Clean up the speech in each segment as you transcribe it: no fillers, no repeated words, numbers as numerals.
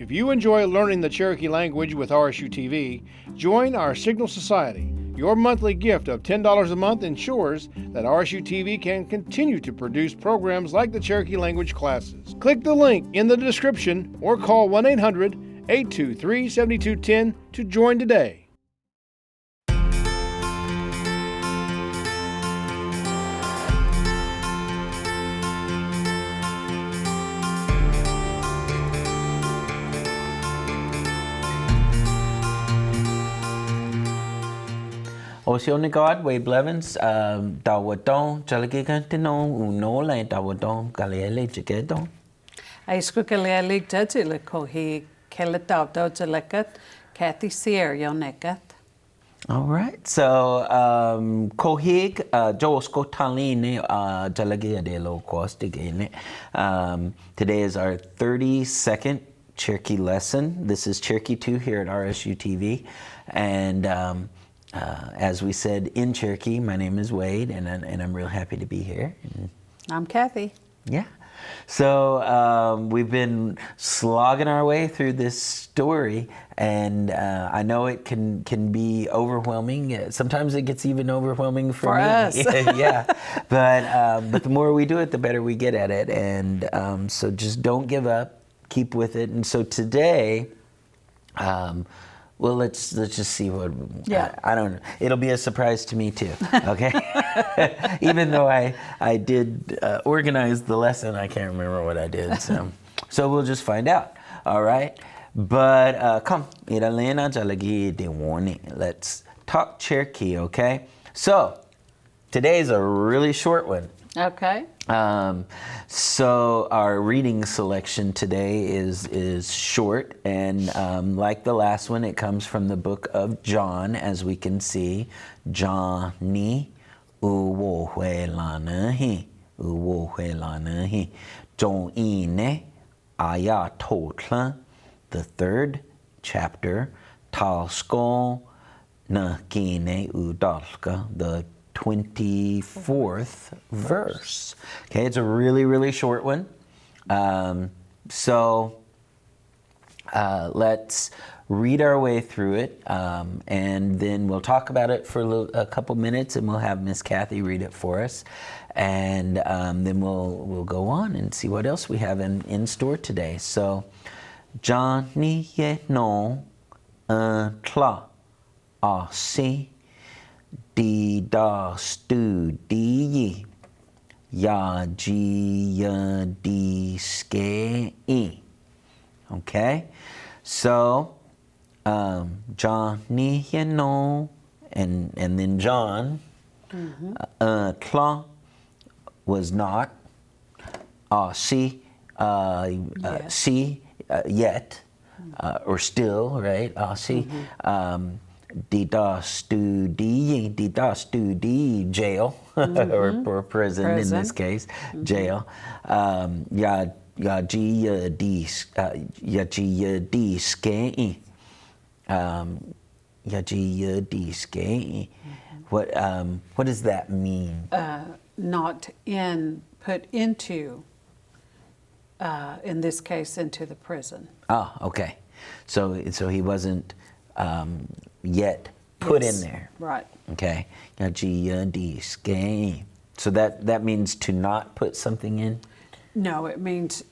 If you enjoy learning the Cherokee language with RSU TV, join our Signal Society. Your monthly gift of $10 a month ensures that RSU TV can continue to produce programs like the Cherokee language classes. Click the link in the description or call 1-800-823-7210 to join today. Oceanigod, Wade Blevins, Dawadon, Jalagigantino, Unola, Dawadon, Galeele, Jagedon. I squigaleelig judgelico he kelletau dojalekat, Kathy Sear yonekat. All right, so Kohig, Josko Taline, Jalagia de Lo Costigene. Today is our 32nd Cherokee lesson. This is Cherokee 2 here at RSU TV. And as we said in Cherokee, my name is Wade, and I'm real happy to be here. I'm Kathy. Yeah. So we've been slogging our way through this story, and I know it can be overwhelming. Sometimes it gets even overwhelming for me. Us. Yeah. But the more we do it, the better we get at it. And so just don't give up. Keep with it. And so today, well, let's just see what. Yeah. I don't know. It'll be a surprise to me too. Okay. Even though I did organize the lesson, I can't remember what I did. So we'll just find out. All right. But come, let's talk Cherokee. Okay. So today's a really short one. Okay. So our reading selection today is short, and like the last one, it comes from the book of John, as we can see. Johnny uwohuelanahi Joine ayatotla, the 3rd chapter. Talsko nakine udalka, the 24th verse. Okay, it's a really, really short one. So let's read our way through it, and then we'll talk about it for a couple minutes, and we'll have Miss Kathy read it for us, and then we'll go on and see what else we have in store today. So, Johnny ye no tla asi di da stu di ya ji ya di ske e. Okay, so Johnny you know, and then John. Tla was not. Si Yes. si yet, or still, right? Si. Dida studi jail, or prison in this case, jail. Ya ji di ske. Ya ji di ske. What does that mean? Not put into, in this case, into the prison. Oh, okay. So he wasn't yet put in there. Right. Okay. So that means to not put something in? No, it means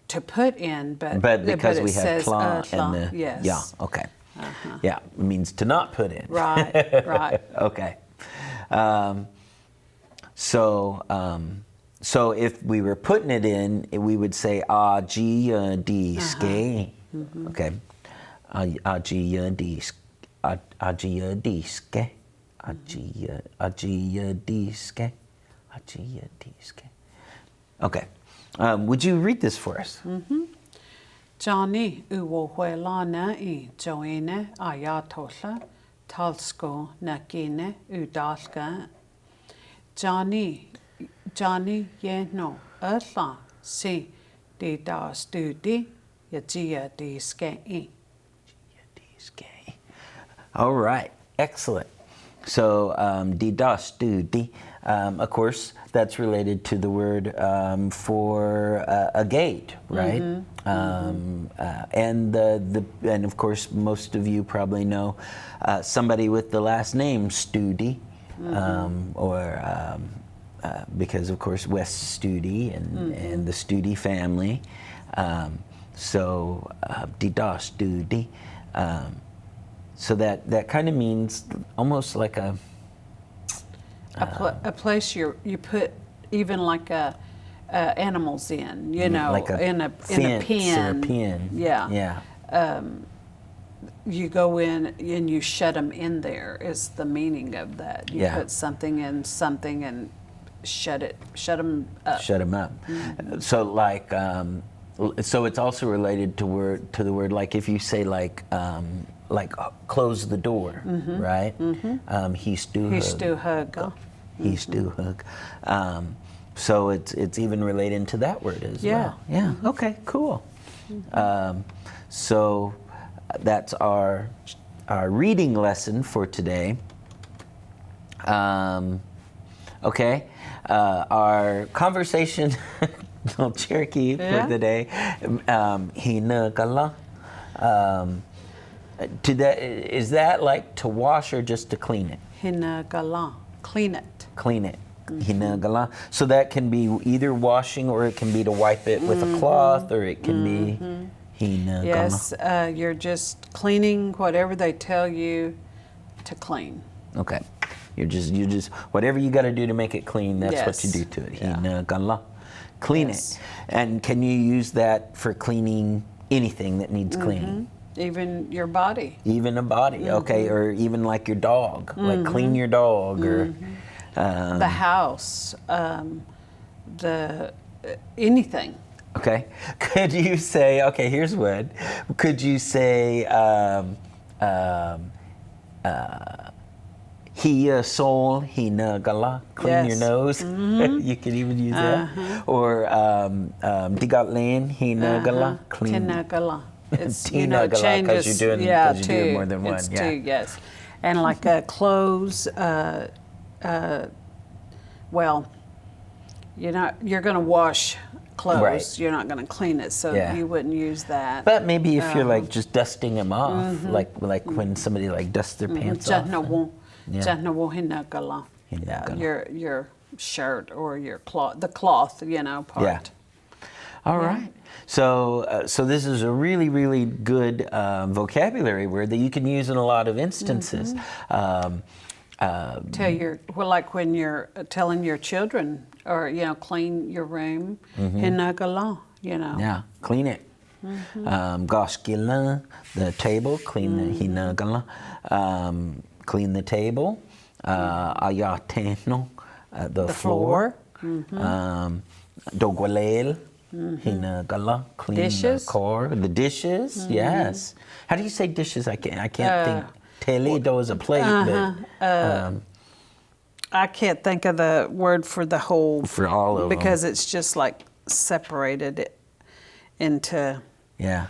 to put in, but because it we have says, tla and the yes. yeah, okay. Yeah, it means to not put in. Right, right. Okay. So if we were putting it in, we would say di ske. Okay. Okay. Would you read this for us? Johnny uwohuelana I joine ayatollah talsko nakine udalka. Johnny ye no erla si di da studi yajia di ske. All right, excellent. So, di da studi, Of course, that's related to the word for a gate, right? And and of course, most of you probably know somebody with the last name Studi, because of course West Studi and the Studi family. Dida Studi. So that kind of means almost like a place you put even like animals in, like in a fence pen. or a pen. Yeah. You go in and you shut them in there is the meaning of that. You put something in something and shut them up. Shut them up. So like, so it's also related to the word like if you say like close the door, right? He's to hug. He's to hug. So it's even related to that word as well. Yeah. Okay. Cool. So that's our reading lesson for today. Okay. Our conversation, Cherokee for the day. Hinagala. Is that like to wash or just to clean it? Hinagala. Clean it. Clean it. Hinagala. So that can be either washing or it can be to wipe it with a cloth or it can be hinagala. Yes, you're just cleaning whatever they tell you to clean. Okay. You're just whatever you got to do to make it clean, that's what you do to it. Hinagala. Clean it. And can you use that for cleaning anything that needs cleaning? Even your body. Even a body, okay, or even like your dog, like clean your dog, or the house, anything. Okay, could you say? Okay, here's one. Could you say? He soul he nagala, clean your nose. You can even use that. Or digatlan he nagala, clean. Tinagala. It's changes. Because you're doing more than one. It's two, yes. And like clothes. Well, you're going to wash clothes. Right. You're not going to clean it, so you wouldn't use that. But maybe if you're like just dusting them off, like when somebody like dusts their pants off. Your shirt or your cloth, the cloth, part. Yeah. All right. So this is a really, really good vocabulary word that you can use in a lot of instances. Like when you're telling your children, or clean your room, Yeah, clean it. Goskila, the table, clean the hinagala. Clean the table. Ayateno, the floor. Dogwalel. Hinagala, clean dishes. the car, the dishes. Yes. How do you say dishes? I can't think. Teledo is a plate, but I can't think of the word for the whole. For all of them, because it's just like separated into. Yeah.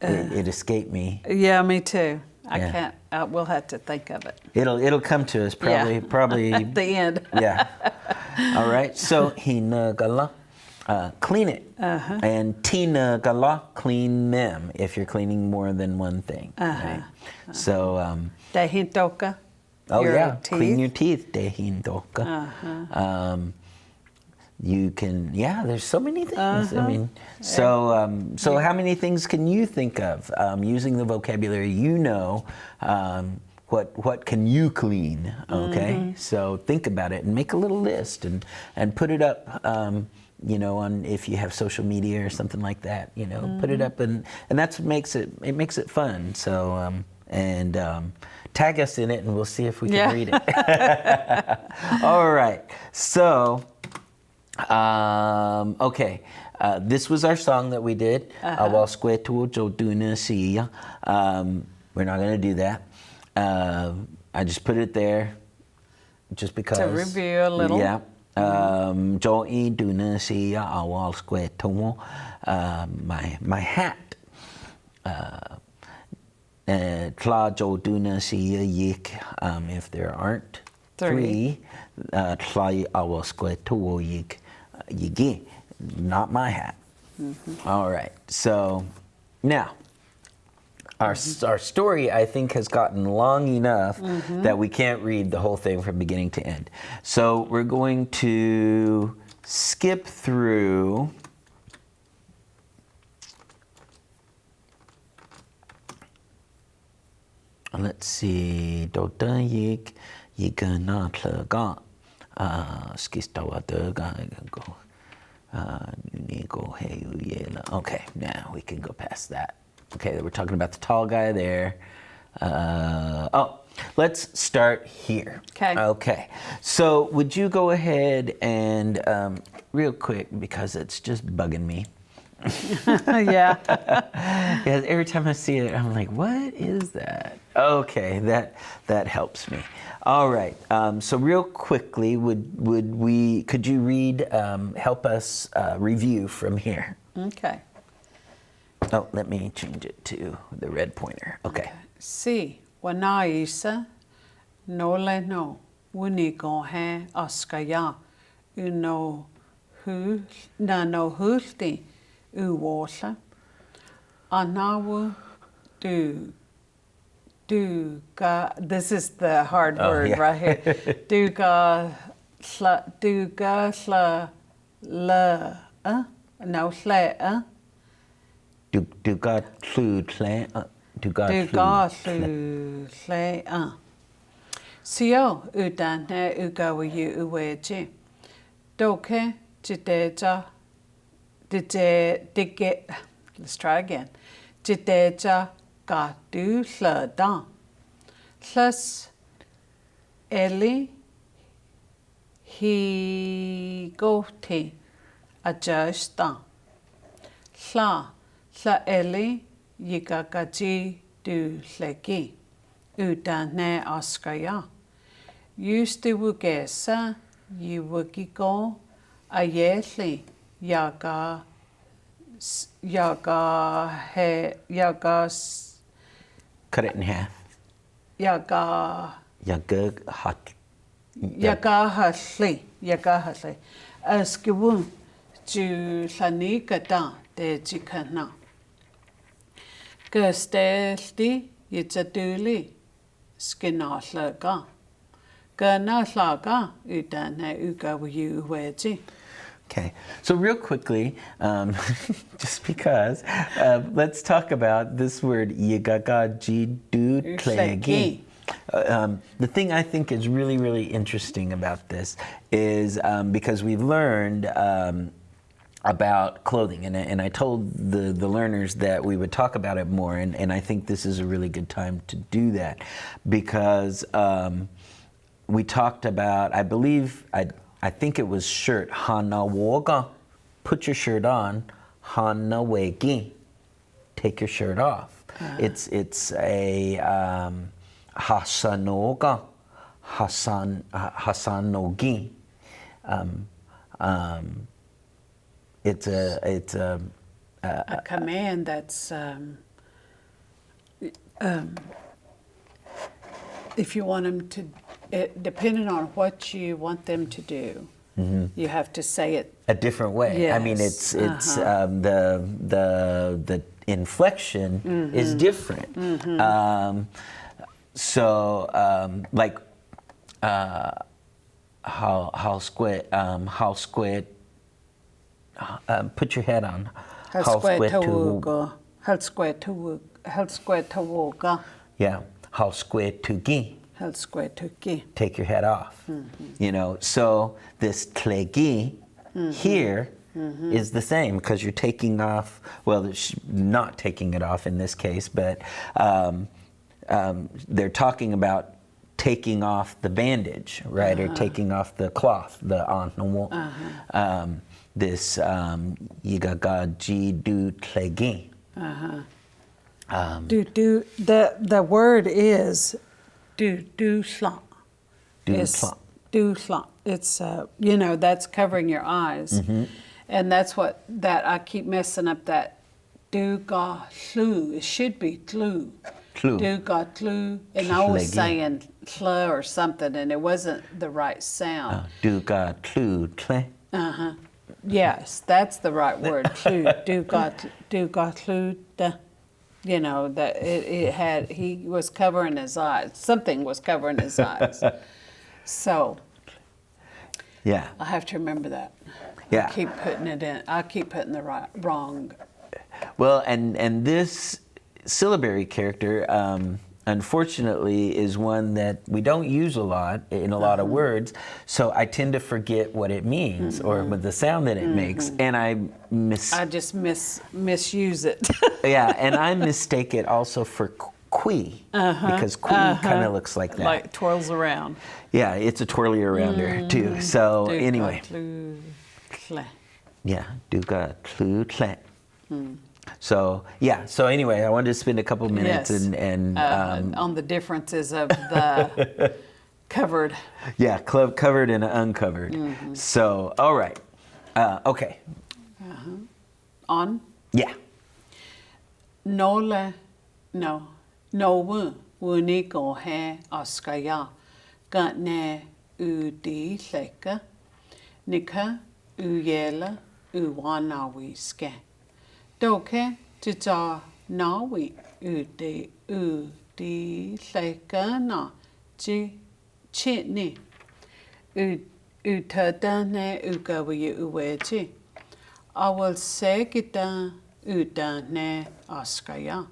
It escaped me. Yeah, me too. I can't. We'll have to think of it. It'll come to us probably at the end. Yeah. All right. So hinagala. Clean it. And tina gala, clean them if you're cleaning more than one thing. Right? So Dehintoka. Teeth. Clean your teeth. Dehintoka. You can, there's so many things. I mean, so how many things can you think of using the vocabulary? What can you clean? Okay, so think about it and make a little list and put it up. On if you have social media or something like that, put it up and that's what makes it fun. So tag us in it and we'll see if we can read it. All right. So okay. This was our song that we did. We're not going to do that. I just put it there just because. To review a little. Yeah. Joey Duna see our square tomo. My hat. Tla Jo Duna see yik if there aren't 3. Tlai awa square to yigi. Not my hat. All right. So now, our story, I think, has gotten long enough that we can't read the whole thing from beginning to end. So we're going to skip through. Let's see. Dota yik yigana tlaga. Skistawa ga go. Okay, now we can go past that. Okay, we're talking about the tall guy there. Let's start here. Okay. So would you go ahead and real quick, because it's just bugging me. Yeah. Yeah, every time I see it, I'm like, what is that? Okay, that helps me. All right. So real quickly, could you read, help us review from here? Okay. Oh, let me change it to the red pointer. Okay. Si, wanaisa, no le no, wunigo he askaya, uno hu, na no hulti, uwosla, anawu do ga, this is the hard word right here. Do ga sla la, no sla, Du ga tlu tle, du ga lu lle Sio udane ugawi uweji. Doke jideja dige let's try again. Jideja ga du llada. Llys eli hi goti adjusta. Lla eli yigagaji du llegi. Udane askaya. Yusti wugesa yiwugigo ayeli yaga cut it in half. Yaga hatli. Askiwu ju llanikada de jikana. Gesteldi yitzaduli skinallaga. Ganallaga udane ugawu weji. Okay, so real quickly, just because, let's talk about this word yigagajidutlegi. The thing I think is really, really interesting about this is because we've learned about clothing, and I told the learners that we would talk about it more, and I think this is a really good time to do that because we talked about, I think it was shirt, hana woga, put your shirt on, hana wegi, take your shirt off. It's a hasanoga, hasanogi. It's a command that's if you want them to, depending on what you want them to do, you have to say it a different way. Yes. I mean, it's the inflection is different. Like how square put your head on. How square to woga. Yeah. How square to gi. How square to gi. Take your head off. You know, so this tlegi here is the same because you're taking off, well, not taking it off in this case, but they're talking about taking off the bandage, right? Or taking off the cloth, the anwo. This yigagaji du tlegi. The word is do sla. Do sla. It's that's covering your eyes, and that's that I keep messing up. That do ga flu. It should be tlu. Clue. Do got clue, and I was Cleggy. saying cl or something, and it wasn't the right sound. Do got clue, cle. Yes, that's the right word. Clue. Do got clue. You know that it had. He was covering his eyes. Something was covering his eyes. So Yeah. I have to remember that. Yeah. I keep putting it in. I keep putting the wrong. Well, and this syllabary character, unfortunately, is one that we don't use a lot in a lot of words. So I tend to forget what it means or with the sound that it makes, and I just misuse it. yeah, and I mistake it also for qui because qui kind of looks like that. Like twirls around. Yeah, it's a twirly arounder too. So Do anyway, got clue, cle. yeah, do got clue cle. So yeah, so anyway, I wanted to spend a couple minutes Yes. and On the differences of the covered. yeah, club covered and uncovered. So all right, okay, On. yeah, Nola, no wuni go he askaya, gatne di leka, nika yela wana wiske. Doke tita nawi di leka na chitni utadane ugawi uwechi. I will say kita udane askaya.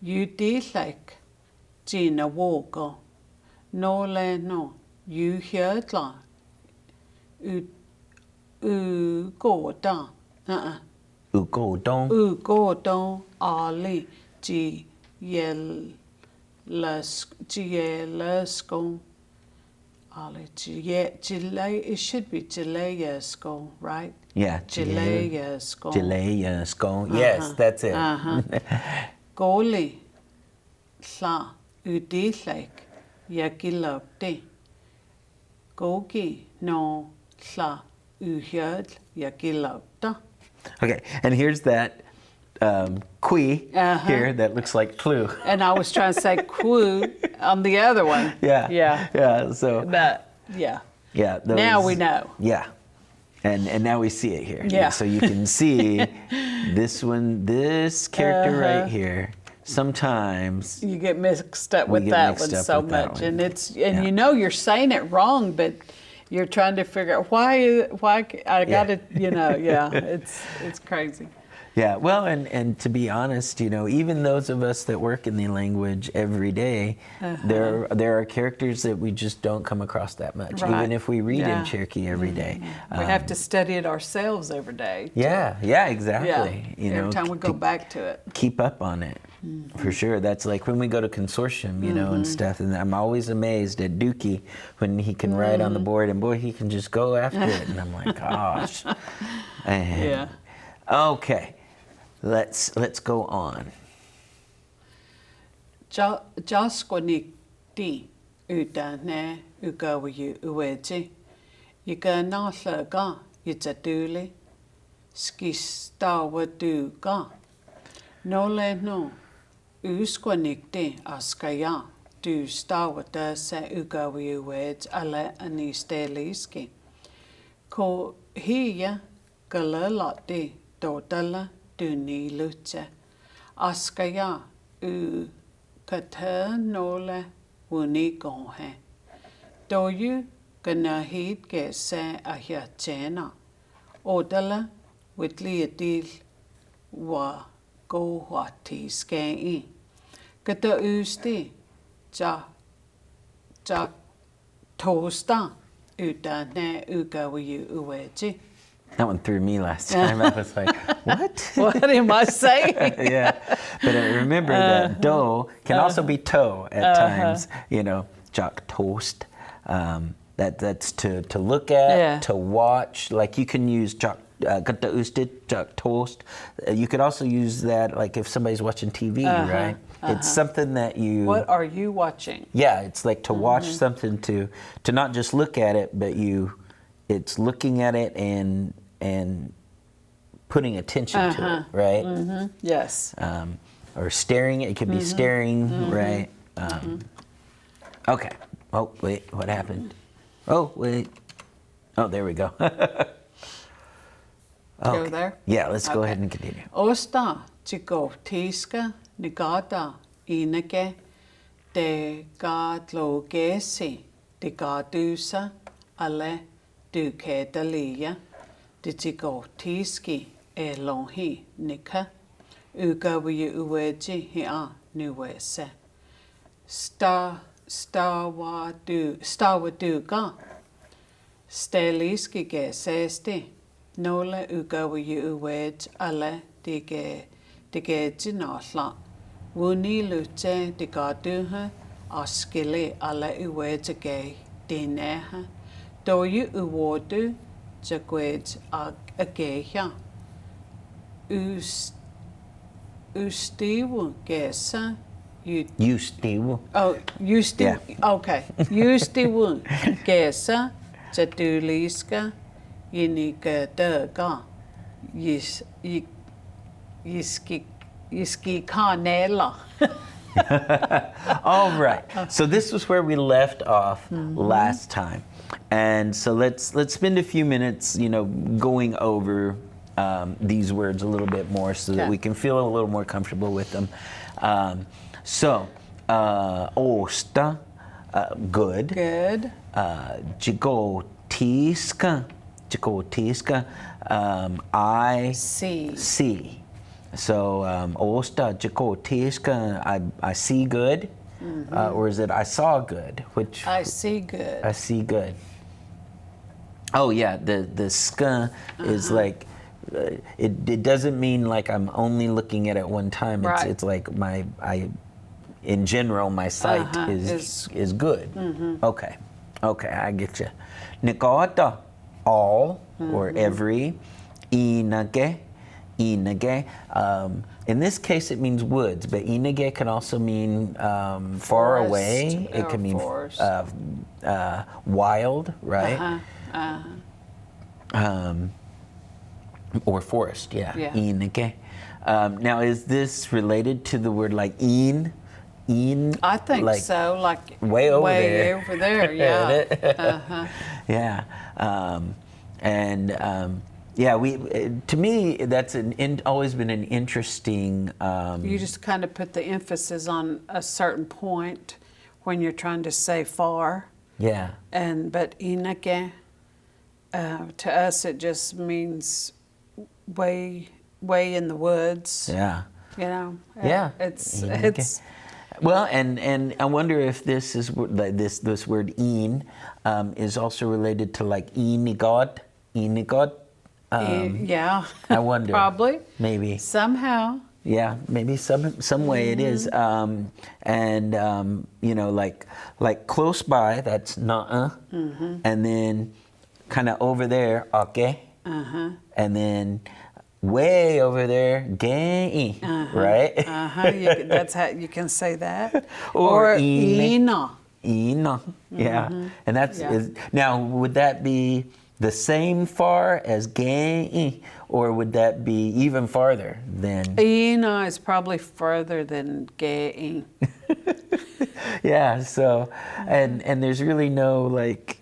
You di like Gina Wogo. No le no. You hear la. Go da. ugo don. Go don ali G Gielasco. Ali Gile. It should be Gileasco, right? Yeah, Gileasco. Gileasco. Yes, that's it. Goli la udilek yakilopte. Gogi no la uhjad yakilopta. Okay, and here's that qui here that looks like clue. And I was trying to say ku on the other one. Yeah. Yeah. Yeah. So. But yeah. Yeah. Now we know. Yeah. And now we see it here. Yeah. So you can see this character right here. Sometimes You get mixed up with get that mixed one up so with that much, one. and Yeah. you know you're saying it wrong, but you're trying to figure out why I got to it's crazy. Yeah, well, and to be honest, even those of us that work in the language every day, there are characters that we just don't come across that much, Right. even if we read Yeah. in Cherokee every day. We have to study it ourselves every day. Yeah, exactly. Yeah. Every time we go back to it. Keep up on it, for sure. That's like when we go to consortium, and stuff, and I'm always amazed at Dookie when he can write on the board, and boy, he can just go after it, and I'm like, gosh. Yeah. Okay. Let's go on. Jaskwanik di udane ugawi uweji. Yiga naslaga yitzaduli. Skistawaduga. No le no. Uskwanik di askaya. Du stawada se ugawi uwej ale anisteliski. Ko hiya galalati dodala. Duni lucha. Askaya kata nole wuni gohe. Do you gonna heed get se ahya chena. Odala with liadil wa go wati skei. Kata usti ja tosta udane ugawi uweji. That one threw me last time. I was like, what? What am I saying? Yeah. But I remember that do can also be toe at times, jock toast. That's to look at, to watch. Like you can use jock gata usted, jock toast. You could also use that like if somebody's watching TV, right? It's something that you... What are you watching? Yeah, it's like to watch something to not just look at it, but it's looking at it and putting attention to it, right? Yes. or staring. It could be staring, right? Okay. Oh, wait, what happened? Oh, wait. Oh, there we go. Go there? Yeah, let's go Okay. ahead and continue. Osta chiko tiska nigata inake de gatlogesi de gadusa ale duke dalia de chiko tiski e lonhi nika uga wi uweji hi a nuwese stawadu ga steliski ge sesti Nola ugawa yu uwej ale dige jinala. Wuni lute digaduha askili ale uwej age dineha. Do yu uwodu jagwej ageha. Ustiwu gesa. You, Steve. Oh, Ustiwu. Yeah. Okay. Ustiwu gesa jaduliska. Yinika daga yiski kanela. All right. So this was where we left off last time, and so let's spend a few minutes, going over these words a little bit more, so that we can feel a little more comfortable with them. Osta, good. Good. Jigotiska. I See. So, osta jigotiska, I see good, or is it I saw good? Which I see good. I see good. Oh yeah, the ska is like it doesn't mean like I'm only looking at it one time. Right. It's like in general my sight is good. Okay, I get you. Nikota. All or every, inage. In this case, it means woods, but inage can also mean far Forest away. It or can mean forest. wild, right? Or forest, yeah. Inage. Now, is this related to the word like in? I think like so. Like way over there. over there. Yeah. Yeah, to me that's always been an interesting. You just kind of put the emphasis on a certain point when you're trying to say far. Yeah. But inake, to us it just means way in the woods. Yeah. Yeah. It's. Well, and I wonder if this is this word "in" is also related to like "inigod." Yeah. I wonder. Probably. Maybe. Somehow. Yeah, maybe some way it is. Like close by, that's na'a, and then kind of over there, okay, and then way over there, gay, right? That's how you can say that. Or ina. Yeah. And that's now, would that be the same far as gay, or would that be even farther than? Ina is probably further than gay. Yeah. So, and there's really no like.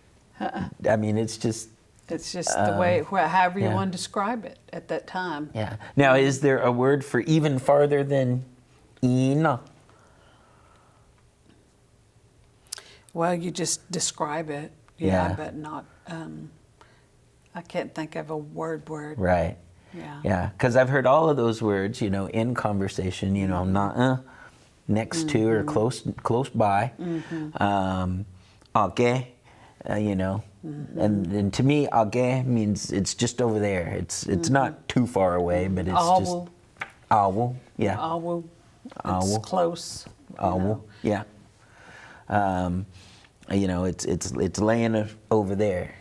I mean, it's just. It's just the way, however you want to describe it at that time. Yeah. Now, is there a word for even farther than ina? Well, you just describe it. Yeah. But not, I can't think of a word. Right. Yeah. Yeah. Because I've heard all of those words, in conversation, na'a, next to or close by. Okay. And to me, age means it's just over there. It's not too far away, but it's just owl. Yeah. Owl. Owl. It's close. Owl. Yeah. It's laying over there.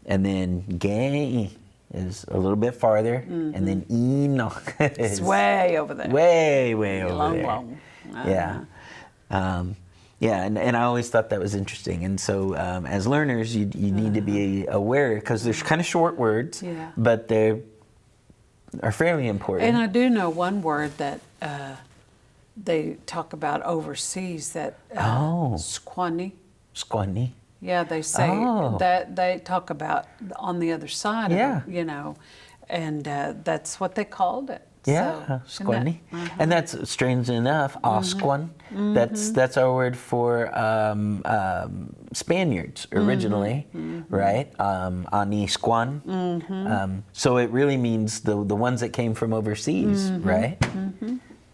And then gay is a little bit farther, and then Enoch is It's way over there. way over long, there. long. Yeah. And I always thought that was interesting. And so as learners, you need to be aware, because they're kind of short words, Yeah. but they're are fairly important. And I do know one word that they talk about overseas that squanny. Squanny. Yeah, they say that they talk about on the other side Yeah. of it, you know, and that's what they called it. Yeah, So, squanny. And that's strange enough, osquan. That's our word for Spaniards originally, right? Anisquan. So it really means the ones that came from overseas, right?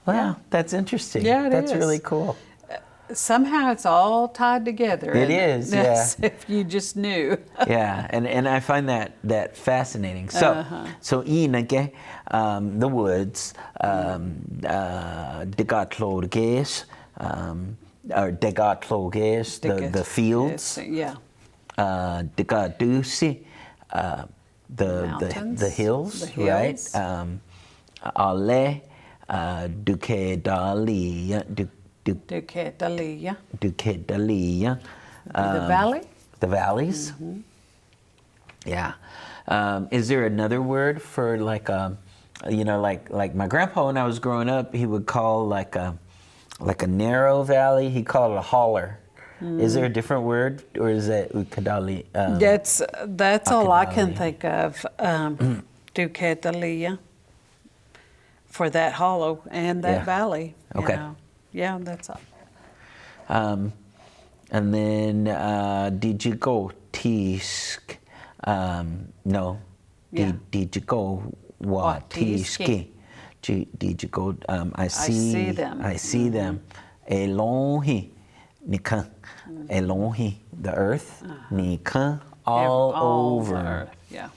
Wow, that's interesting. Yeah, that's is. really cool. Somehow it's all tied together. It is, yeah. If you just knew. Yeah, and I find that fascinating. So inake, the woods, degatloges, or degatloges, the fields. Yeah. Degadusi, the hills, right? Ale, dukedalia, Duquetalia. Dukedalia. The valley? The valleys. Yeah. Is there another word for like like my grandpa when I was growing up, he would call like a narrow valley, he called it a holler. Is there a different word, or is that ukadali? That's all I can think of. Duquetalia for that hollow and that valley. You Okay. know. Yeah, that's all. And then did you go tisk? No. Yeah. Did you go watiski? Did you go? I see them. I see them. Elohi, nikan. Elohi, the earth. Nikan, all over. The earth. Yeah.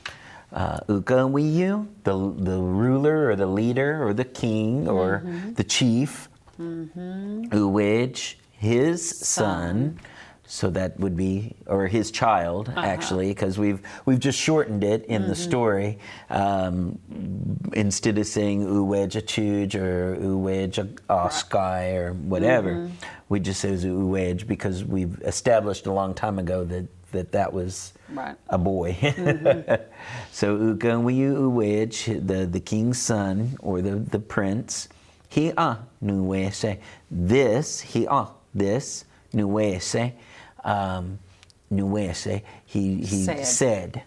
Ugawiyu, the ruler or the leader or the king or the chief. Uwej, his son. So that would be, or his child, actually, because we've just shortened it in the story. Instead of saying uwej a chuj or uwej a oskai or whatever, we just say uwej because we've established a long time ago that was a boy. So ugawiyu uwej, the king's son or the prince. He nuese, this this nuese. Nuese, he said.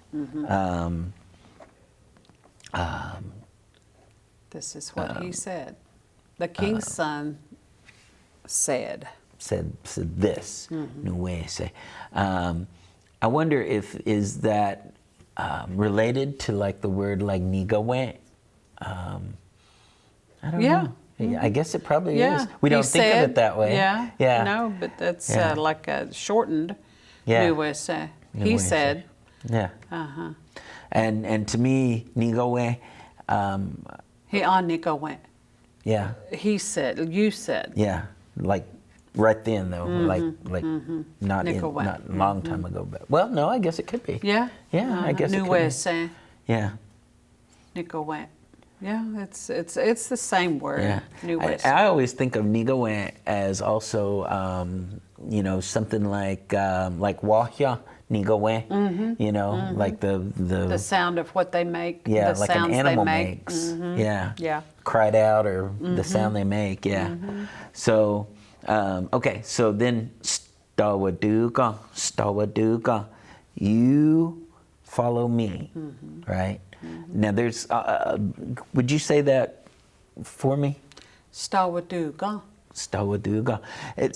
This is what he said. The king's son said this. Nuese. I wonder is that related to like the word like nigawe? I don't know. I guess it probably is. We don't think of it that way. Yeah. No, but that's like a shortened nuese. He said. Yeah. And to me, nigawe. He on nigawe. Yeah. He said. You said. Yeah. Like right then though. Like not a long time ago. But well, no, I guess it could be. Yeah. Yeah. I guess it could nuese. Yeah. Nigawe. Yeah, it's the same word. Yeah. I always think of nigawe as also something like wahya nigawe. Like the sound of what they make. Yeah, the like sounds an animal they make. makes. Yeah. Yeah. Cried out or the sound they make. Yeah. So okay. So then stawaduga, you follow me, right? Now there's, would you say that for me? Stawaduga. Stawaduga.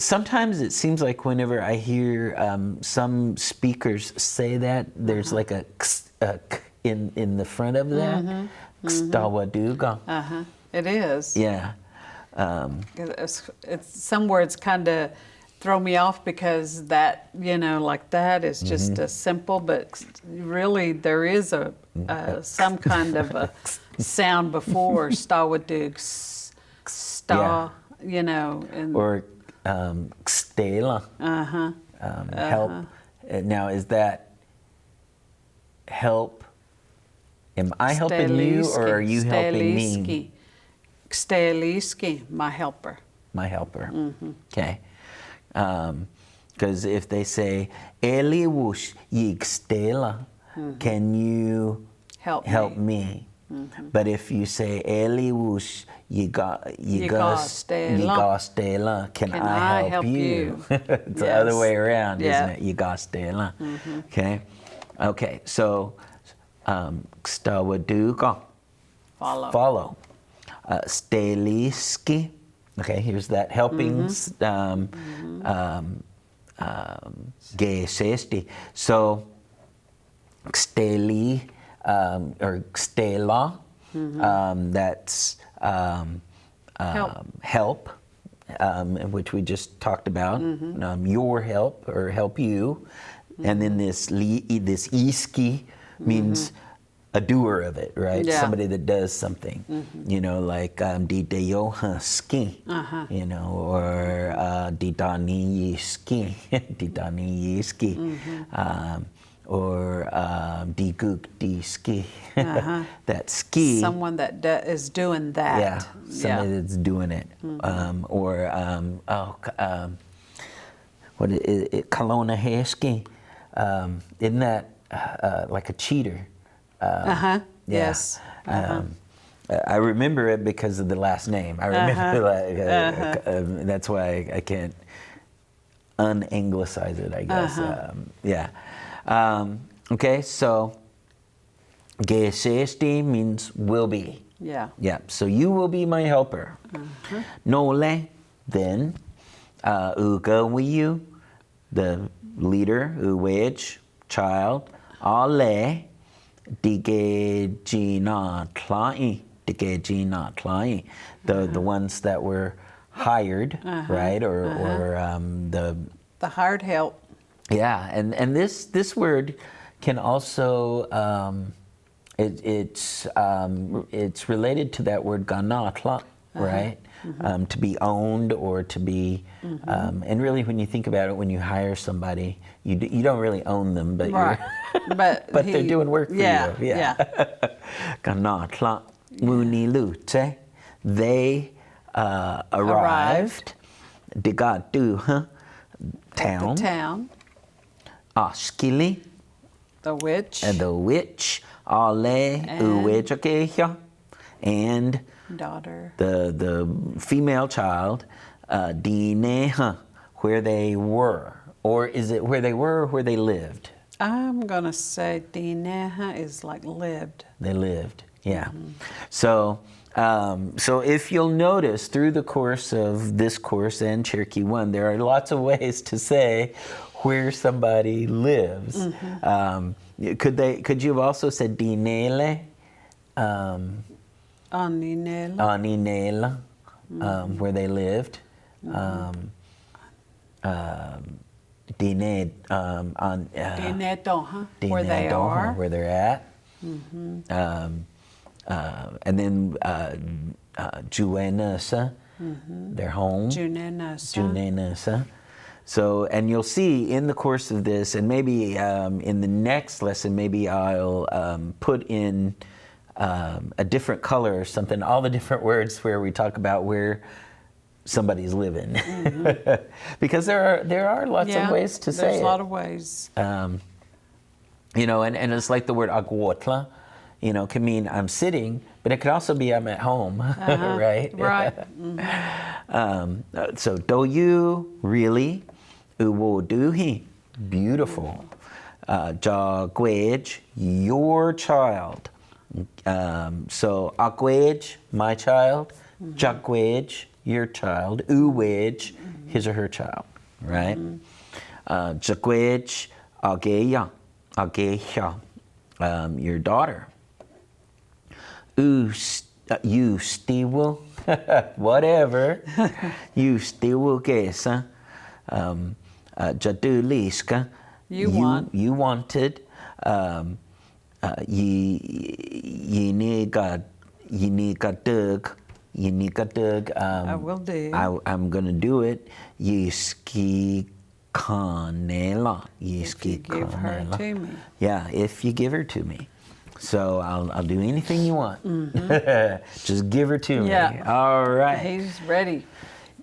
Sometimes it seems like whenever I hear some speakers say that, there's like a k in the front of that. Stawaduga. It is. Yeah. It's some words kind of throw me off because that, like that is just a simple, but really there is some kind of a sound before stawadug, or stela. Help. Now, is that help? Am I helping you, or are you helping me? Steliski, my helper. My helper. Okay. Because if they say Eliwush yig stela, can you help me? But if you say Eliwush Yigastela, can I help you? It's the other way around, isn't it? Yigastela. Okay. Okay. So Stawaduka. Follow. Steliski. Okay, here's that helping. Gesesti. So Steli or Stela, that's help, which we just talked about. Your help or help you, and then this iski means a doer of it, right? Yeah. Somebody that does something, you know, like Didayoha ski, you know, or Didani ski, or Diguk di ski. That ski. Someone that is doing that. Yeah, somebody that's doing it. What is it? Kelowna Hesky. Isn't that like a cheater? Yes. I remember it because of the last name. I remember that's why I can't un-anglicize it, I guess. Okay, so Gesesti means will be. Yeah. Yeah, so you will be my helper. Nole, then, Ugawiyu, the leader, Uwage, child, Ale, Digejina Tlai, the ones that were hired, right? Or The hired help. Yeah, and this word can also it's related to that word ganatla, right? To be owned or to be, and really when you think about it, when you hire somebody, you don't really own them, but Right. but they're doing work for you. Yeah. Ganatla munilute, they arrived. Digatu, town. The town. Askili, The witch. and the witch, Ale, Uwejakeha, and Daughter. the female child, Dineha, where they were. Or is it where they were or where they lived? I'm going to say Dineha is like lived. They lived, yeah. So if you'll notice through the course of this course and Cherokee 1, there are lots of ways to say where somebody lives. Could you have also said Dinele? Aninela. Aninela, where they lived. Dine, Dinedoha, where they are. Where they're at. And then Juenasa, their home. Junenasa. So, and you'll see in the course of this, and maybe in the next lesson, maybe I'll put in a different color or something, all the different words where we talk about where somebody's living. Because there are lots of ways to say it. There's a lot of ways. You know, and it's like the word aguotla, you know, can mean I'm sitting, but it could also be I'm at home, right? Right. So, do you really? Uwoduhi, beautiful. Jagwej, your child. So, Agwej, my child. Jagwej, your child. Uwej, his or her child, right? Jagwej, Ageya, your daughter. You still, whatever. You still guess, Jaduliska, you wanted, you need dug. I will do. I'm gonna do it. You ski canela. If you give her to me. Yeah, if you give her to me. So I'll do anything you want. Just give her to me. Yeah. All right. He's ready.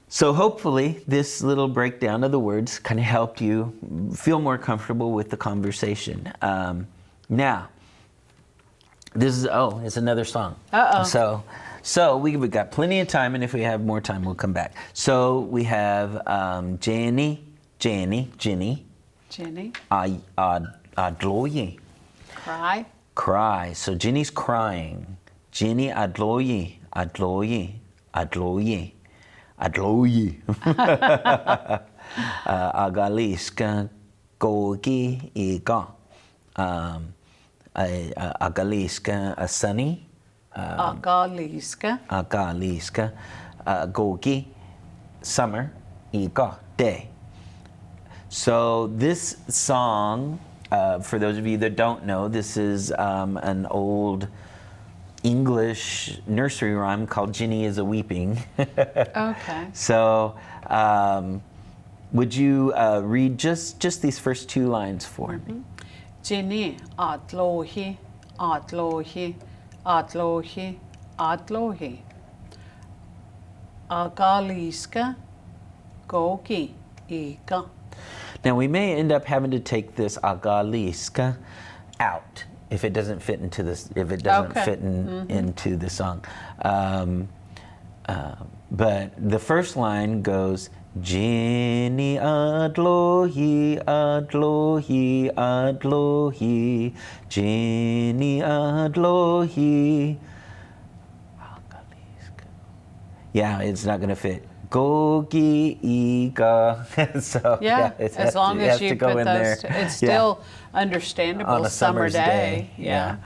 So hopefully this little breakdown of the words kind of helped you feel more comfortable with the conversation. Now, It's another song. Uh-oh. So we got plenty of time, and if we have more time, we'll come back. So we have Jenny, Jenny. Adloye. Cry. So Jenny's crying. Jenny Adloye. Agaliska gogi ega. Agaliska asani. Agaliska gogi summer ega day. So this song, for those of you that don't know, this is an old English nursery rhyme called Ginny is a Weeping. Okay. So would you read just these first two lines for me? Ginny atlohi, atlohi, atlohi, atlohi. Agaliska gogi ika. Now we may end up having to take this agaliska out if it doesn't fit into this. If it doesn't fit into the song, but the first line goes Ginny adlohi, adlohi, adlohi, Ginny adlohi. Yeah, it's not going to fit. Gogi Iga. So as long as you go put in those, there. it's still understandable. On a summer's day. Yeah.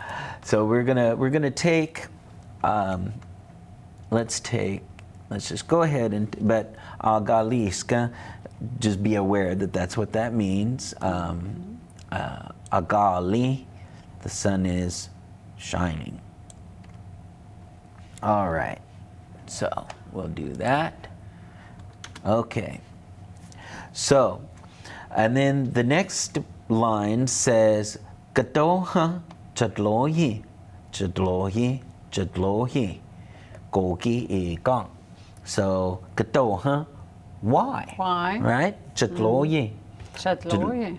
So we're gonna take. Let's just go ahead but Agaliska. Just be aware that that's what that means. Agali, the sun is shining. All right. So we'll do that. Okay. So, and then the next line says, Gatoha chadlohi, chadlohi, chadlohi, gogi igong. So, Gatoha, why? Why? Right? Chadlohi. Chatloye.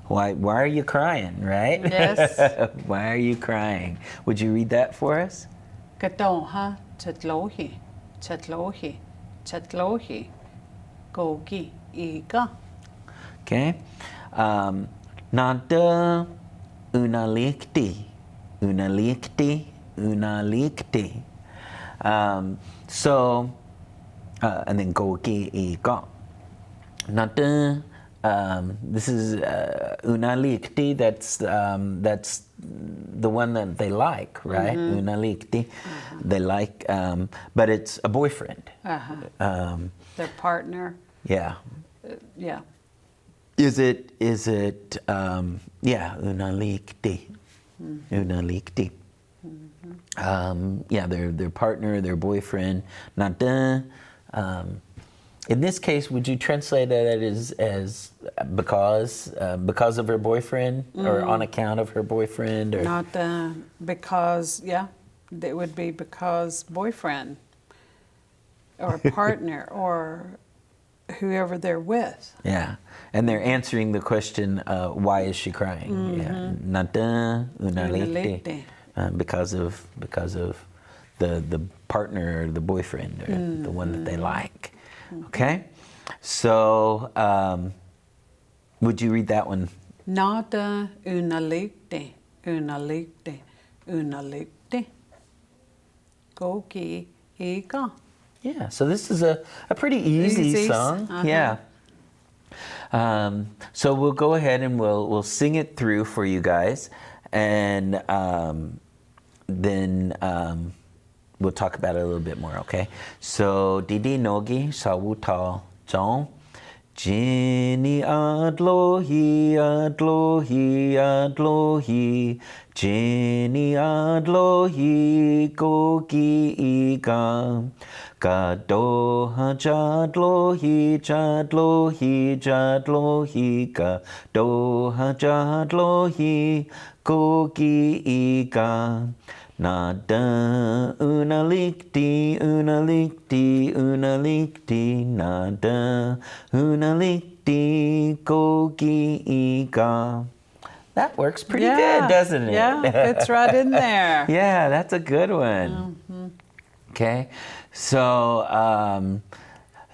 Why are you crying, right? Yes. Why are you crying? Would you read that for us? Gatoha chatlohi, chatlohi, chatlohi, gogi ika. Okay. Nada unalikti. So, and then gogi ika. Nada. This is unalikti. That's the one that they like, right? Unalikti. They like, but it's a boyfriend. Their partner. Yeah. Yeah. Is it? Yeah, unalikti. Unalikti. Yeah, their partner, their boyfriend. Nada. In this case, would you translate that as because of her boyfriend, or on account of her boyfriend, or Not because, yeah, it would be because boyfriend or partner or whoever they're with. Yeah, and they're answering the question, why is she crying? Yeah, nada unalikti, because of the partner or the boyfriend or the one that they like. Okay, so would you read that one? Nada unalikti, unalikti, unalikti. Gogi ika. Yeah, so this is a pretty easy song. Yeah. So we'll go ahead and we'll sing it through for you guys, and then we'll talk about it a little bit more, okay? So, Didi Nogi Sawutal Jong. Ginny adlohi, adlohi, adlohi. Ginny adlohi, gogi iga. Gadoha jadlohi, jadlohi, jadlohi. Gadoha jadlohi, gogi iga. Nada unalikti, unalikti, unalikti, nada unalikti, gogi iga. That works pretty Yeah. good, doesn't it? Yeah, fits right in there. Yeah, that's a good one. Okay, so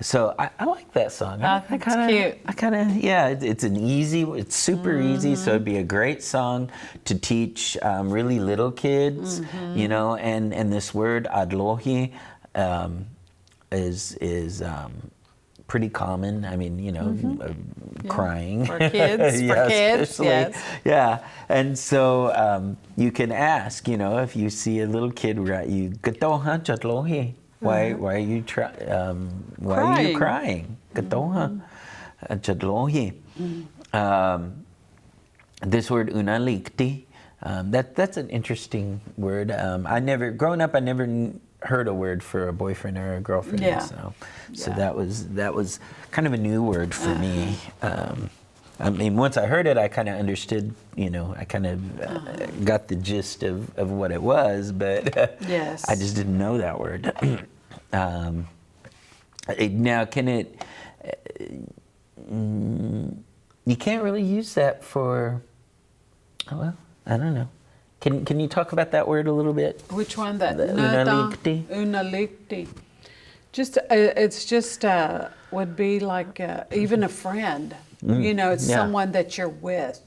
so I like that song. I think it's cute. I kind of yeah. It's an easy. It's super easy. So it'd be a great song to teach really little kids. You know, and this word adlohi is pretty common. I mean, you know, crying For kids, for kids, especially. yes. Yeah, and so you can ask, you know, if you see a little kid write you, "Katoha chatlohi." Why are you why are you crying? Katoha chatlohi. This word unalikti. That's an interesting word. Growing up, I never heard a word for a boyfriend or a girlfriend. Yeah. So that was kind of a new word for me. I mean, once I heard it, I kind of understood, you know, I kind of got the gist of what it was, but Yes. I just didn't know that word. Now, can it, you can't really use that for, well, I don't know. Can you talk about that word a little bit? Which one? That The unalikti. Unalikti. Just it's just would be like even a friend. You know, it's yeah. someone that you're with,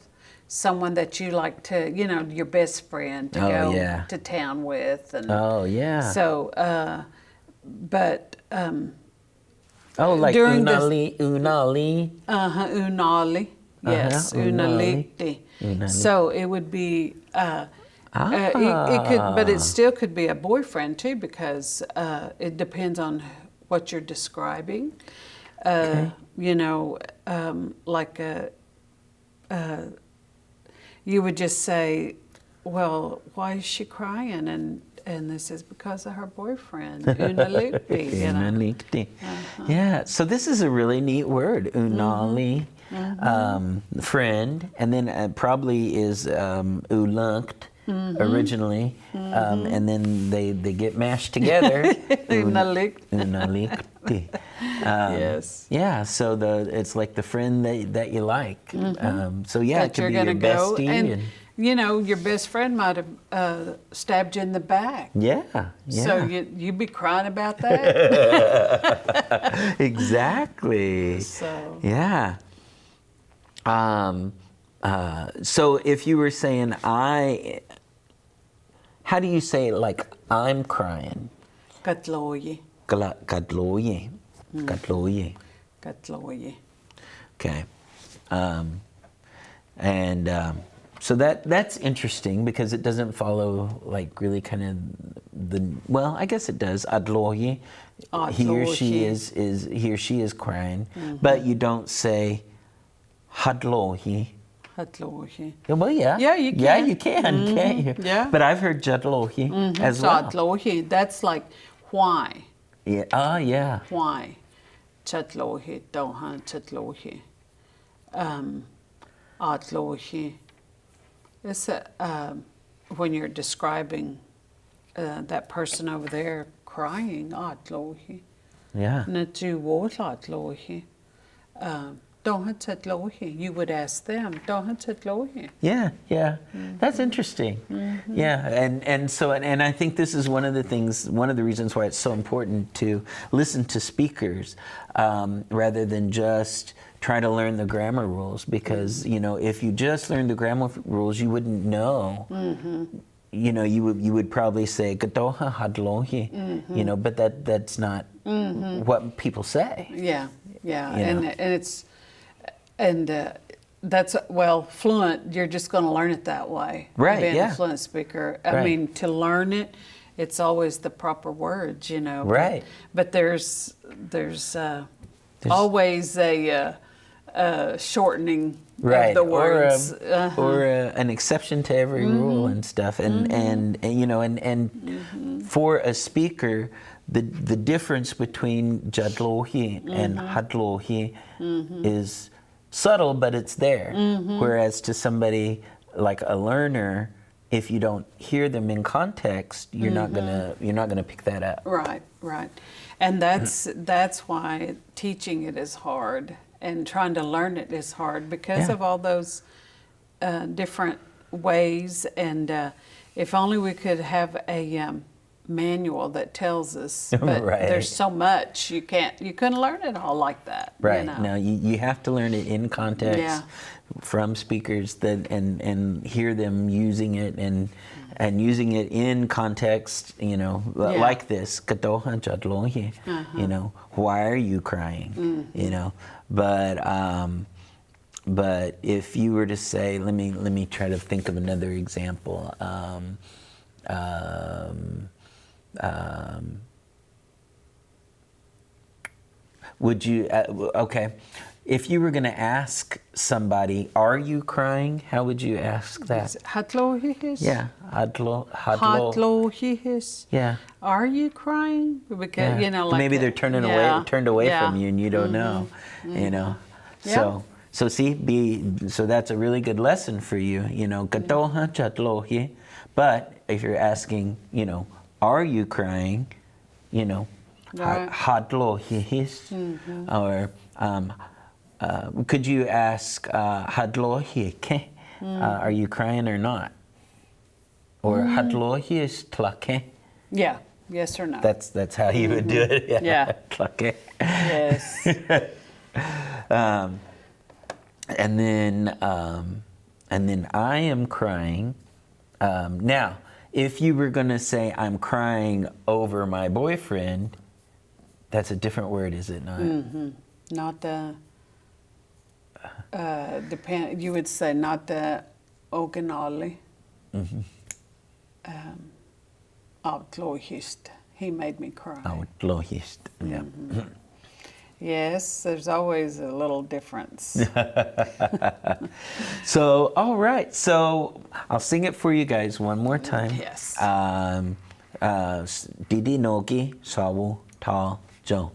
someone that you like to, you know, your best friend to Oh, go yeah. to town with, and Oh, yeah. so. But Oh, like during this- unali. unali, yes, unali. unalikti. Unali. So it would be. It could, but it still could be a boyfriend too, because it depends on what you're describing. You know, like you would just say, "Well, why is she crying?" And this is because of her boyfriend, Unalikti. You know? Unalikti. Yeah. So this is a really neat word, unali, friend, and then probably is ulankt. Originally, and then they get mashed together. Unalikti. Unalikti. Yes. Yeah, so it's like the friend that you like. So yeah, That it could you're be going your to go, bestie. and you know, your best friend might have stabbed you in the back. Yeah, yeah. So you'd be crying about that. Exactly. So Yeah. So if you were saying how do you say it, like I'm crying? Katloyi. Katloye. Katloye. Katloyi. Okay. So that's interesting because it doesn't follow like really kind of well, I guess it does. Adloye. He or she is crying. But you don't say hadlohi. Hatlohi. Well, yeah. Yeah, you Yeah, can. you can, can't you? Yeah. But I've heard jadlohi as well. Satlohi. That's like why. Yeah. Oh, yeah. Why. Chatlohi. Dohan chatlohi. Atlohi. It's when you're describing that person over there crying, atlohi. Yeah. Natu atlohi. You would ask them, Yeah, yeah. That's interesting. Yeah, and so I think this is one of the reasons why it's so important to listen to speakers rather than just try to learn the grammar rules, because you know, if you just learn the grammar rules, you wouldn't know. You know, you would probably say "Katoha hadlohi," you know, but that's not what people say. Yeah, yeah, You know. and it's that's fluent. You're just going to learn it that way. Right, Being yeah. a fluent speaker. I Right. mean, to learn it, it's always the proper words, you know. Right. But there's always a shortening Right, of the words. or an exception to every rule and stuff, and you know, and for a speaker, the difference between jadlohi and hadlohi is subtle, but it's there. Whereas to somebody like a learner, if you don't hear them in context, you're not gonna pick that up. Right, right. And that's why teaching it is hard and trying to learn it is hard, because Yeah. of all those different ways, and if only we could have a manual that tells us. But Right. there's so much you couldn't learn it all like that. Right. You know? Now you have to learn it in context Yeah. from speakers that and hear them using it and using it in context, you know, Yeah. like this. You know, why are you crying? You know, but if you were to say, let me try to think of another example. Would you, okay, if you were going to ask somebody, are you crying? How would you ask that? Hatlohihis? Yeah, hadlo. Hatlohihis? Yeah. Are you crying? Because, Yeah. you know, like maybe they're turned away Yeah. from you and you don't know, you know. Yeah. So so that's a really good lesson for you, you know. Katoha chatlohi. But if you're asking, you know, are you crying? You know, Right. hadlohihis. Or could you ask hadlohike? Are you crying or not? Or hadlohis tlake? Yeah. Yes or no? That's how you would do it. Yeah. Tlake. Yes. And then I am crying. Now, if you were going to say I'm crying over my boyfriend, that's a different word, is it not? Not the you would say not the Oganali. Outlohist. He made me cry. Outlohist. Yeah. Yes, there's always a little difference. So, all right. So I'll sing it for you guys one more time. Yes. Didi Nogi Sawu Ta Jo.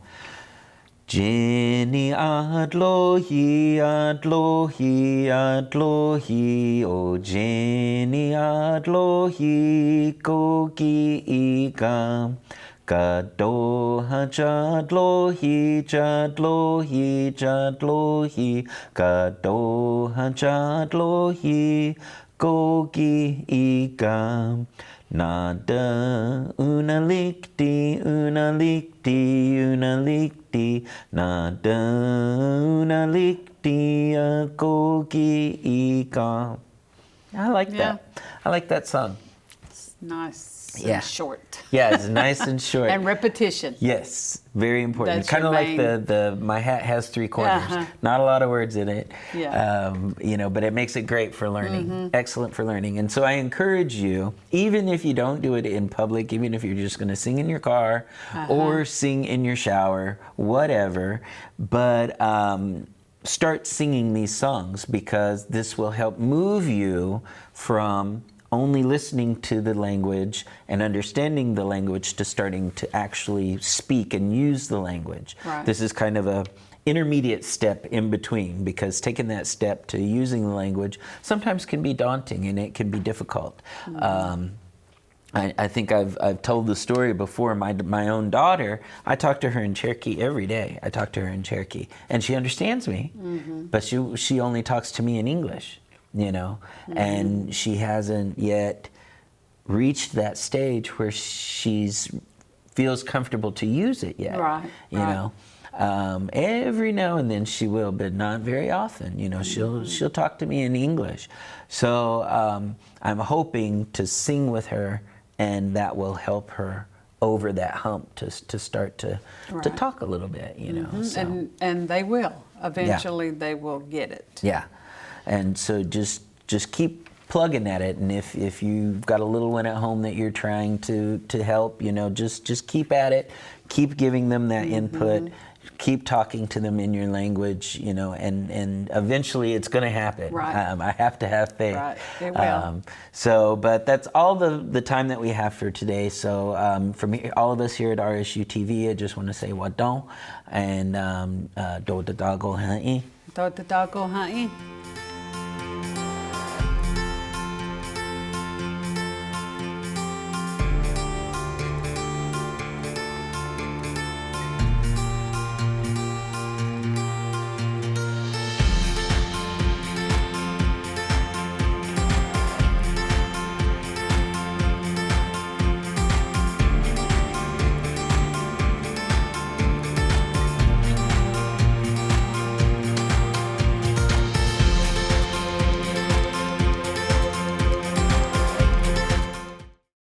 Jenny Adlohi, Adlohi, Adlohi, O Jenny Adlohi, Kogi Igam. Kadoha Jadlohi, Jadlohi, Jadlohi, Kadoha Jadlohi, Kogi Igam. Nada unalikti, unalikti, unalikti, nada unalikti, Kogi Igam. I like that. I like that song. It's nice Yeah. and short. Yeah, it's nice and short. And repetition. Yes, very important. That's Kind of your like main- the my hat has three corners. Not a lot of words in it. Yeah. You know, but it makes it great for learning. Excellent for learning. And so I encourage you, even if you don't do it in public, even if you're just going to sing in your car or sing in your shower, whatever, but start singing these songs because this will help move you from only listening to the language and understanding the language to starting to actually speak and use the language. Right. This is kind of a intermediate step in between because taking that step to using the language sometimes can be daunting and it can be difficult. I think I've told the story before. My own daughter, I talk to her in Cherokee every day. I talk to her in Cherokee, and she understands me, but she only talks to me in English, you know, and she hasn't yet reached that stage where she's feels comfortable to use it yet. Right. You know. Every now and then she will, but not very often. You know, she'll talk to me in English. So I'm hoping to sing with her, and that will help her over that hump to start to talk a little bit. You know, so. And they will eventually. They will get it. Yeah, and so just keep plugging at it, and if you've got a little one at home that you're trying to help, you know, just keep at it, keep giving them that input. Keep talking to them in your language, you know, and eventually it's going to happen. Right. I have to have faith. Right. It will. But that's all the time that we have for today. So from all of us here at RSU TV, I just want to say wadon and do the dago ha'i. Do the dago ha'i.